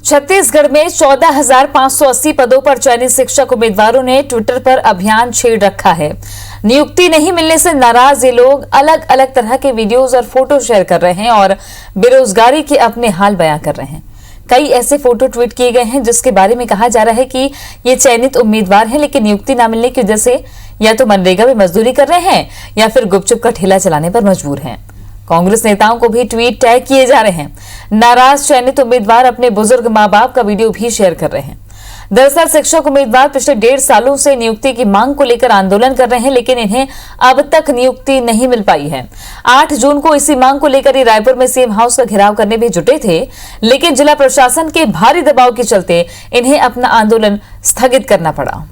छत्तीसगढ़ में 14,580 पदों पर चयनित शिक्षक उम्मीदवारों ने ट्विटर पर अभियान छेड़ रखा है। नियुक्ति नहीं मिलने से नाराज ये लोग अलग अलग तरह के वीडियोस और फोटो शेयर कर रहे हैं और बेरोजगारी के अपने हाल बयां कर रहे हैं। कई ऐसे फोटो ट्वीट किए गए हैं जिसके बारे में कहा जा रहा है कि ये चयनित उम्मीदवार हैं, लेकिन नियुक्ति न मिलने की वजह से या तो मनरेगा में मजदूरी कर रहे हैं या फिर गुपचुप का ठेला चलाने पर मजबूर हैं। कांग्रेस नेताओं को भी ट्वीट टैग किए जा रहे हैं। नाराज चयनित उम्मीदवार अपने बुजुर्ग मां बाप का वीडियो भी शेयर कर रहे हैं। दरअसल शिक्षक उम्मीदवार पिछले 1.5 सालों से नियुक्ति की मांग को लेकर आंदोलन कर रहे हैं, लेकिन इन्हें अब तक नियुक्ति नहीं मिल पाई है। 8 जून को इसी मांग को लेकर रायपुर में सीएम हाउस का घेराव करने भी जुटे थे, लेकिन जिला प्रशासन के भारी दबाव के चलते इन्हें अपना आंदोलन स्थगित करना पड़ा।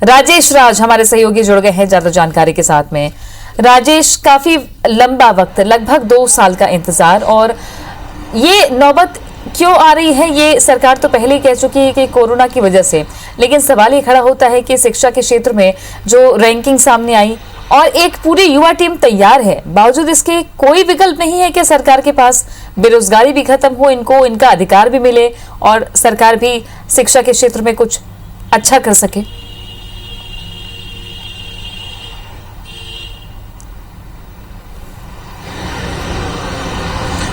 राजेश राज हमारे सहयोगी जुड़ गए हैं ज्यादा जानकारी के साथ में। राजेश, काफी लंबा वक्त, लगभग 2 साल का इंतजार, और ये नौबत क्यों आ रही है? ये सरकार तो पहले ही कह चुकी है कि कोरोना की वजह से, लेकिन सवाल ये खड़ा होता है कि शिक्षा के क्षेत्र में जो रैंकिंग सामने आई और एक पूरी युवा टीम तैयार है, बावजूद इसके कोई विकल्प नहीं है कि सरकार के पास बेरोजगारी भी खत्म हो, इनको इनका अधिकार भी मिले और सरकार भी शिक्षा के क्षेत्र में कुछ अच्छा कर सके।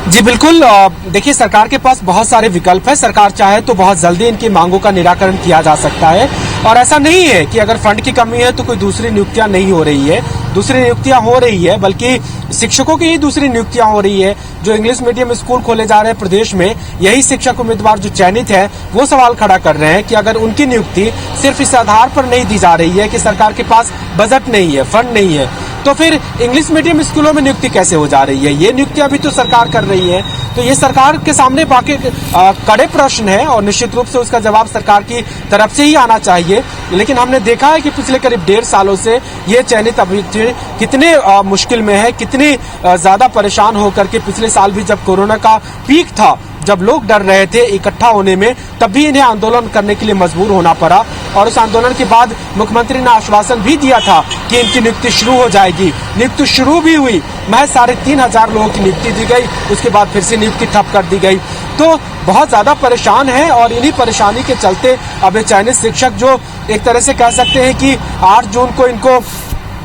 जी बिल्कुल, देखिए सरकार के पास बहुत सारे विकल्प है। सरकार चाहे तो बहुत जल्दी इनकी मांगों का निराकरण किया जा सकता है, और ऐसा नहीं है कि अगर फंड की कमी है तो कोई दूसरी नियुक्तियां नहीं हो रही है। दूसरी नियुक्तियां हो रही है, बल्कि शिक्षकों की ही दूसरी नियुक्तियां हो रही है। जो इंग्लिश मीडियम स्कूल खोले जा रहे हैं प्रदेश में, यही शिक्षक उम्मीदवार जो चयनित है वो सवाल खड़ा कर रहे हैं कि अगर उनकी नियुक्ति सिर्फ इस आधार पर नहीं दी जा रही है कि सरकार के पास बजट नहीं है, फंड नहीं है, तो फिर इंग्लिश मीडियम स्कूलों में नियुक्ति कैसे हो जा रही है? ये नियुक्तियां भी तो सरकार कर रही है। तो ये सरकार के सामने बाकी कड़े प्रश्न है और निश्चित रूप से उसका जवाब सरकार की तरफ से ही आना चाहिए। लेकिन हमने देखा है कि पिछले करीब 1.5 सालों से ये चयनित अभ्यर्थी कितने मुश्किल में है, कितने ज्यादा परेशान होकर के, पिछले साल भी जब कोरोना का पीक था, जब लोग डर रहे थे इकट्ठा होने में, तब भी इन्हें आंदोलन करने के लिए मजबूर होना पड़ा। और उस आंदोलन के बाद मुख्यमंत्री ने आश्वासन भी दिया था कि इनकी नियुक्ति शुरू हो जाएगी। नियुक्ति शुरू भी हुई, महज 3,500 लोगों की नियुक्ति दी गई, उसके बाद फिर से नियुक्ति ठप कर दी गई। तो बहुत ज्यादा परेशान है, और इन्हीं परेशानी के चलते अब ये चयनित शिक्षक जो एक तरह से कह सकते हैं कि 8 जून को इनको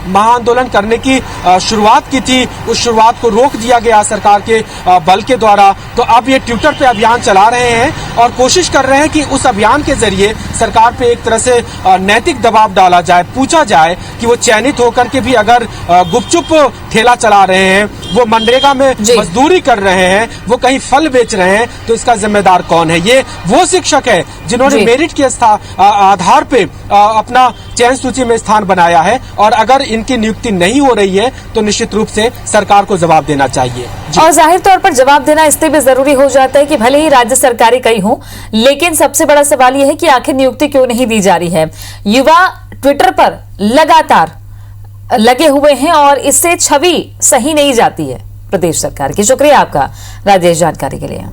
महाआंदोलन करने की शुरुआत की थी, उस शुरुआत को रोक दिया गया सरकार के बल के द्वारा। तो अब ये ट्विटर पे अभियान चला रहे हैं और कोशिश कर रहे हैं कि उस अभियान के जरिए सरकार पे एक तरह से नैतिक दबाव डाला जाए, पूछा जाए कि वो चयनित होकर के भी अगर गुपचुप ठेला चला रहे हैं, वो मनरेगा में मजदूरी कर रहे हैं, वो कहीं फल बेच रहे हैं, तो इसका जिम्मेदार कौन है? ये वो शिक्षक है जिन्होंने मेरिट के आधार पे अपना चयन सूची में स्थान बनाया है, और अगर इनकी नियुक्ति नहीं हो रही है तो निश्चित रूप से सरकार को जवाब देना चाहिए। और जाहिर तौर पर जवाब देना इसलिए भी जरूरी हो जाता है कि भले ही राज्य सरकारें कई हों, लेकिन सबसे बड़ा सवाल यह है कि आखिर नियुक्ति क्यों नहीं दी जा रही है। युवा ट्विटर पर लगातार लगे हुए हैं और इससे छवि सही नहीं जाती है प्रदेश सरकार की। शुक्रिया आपका राजेश जानकारी के लिए।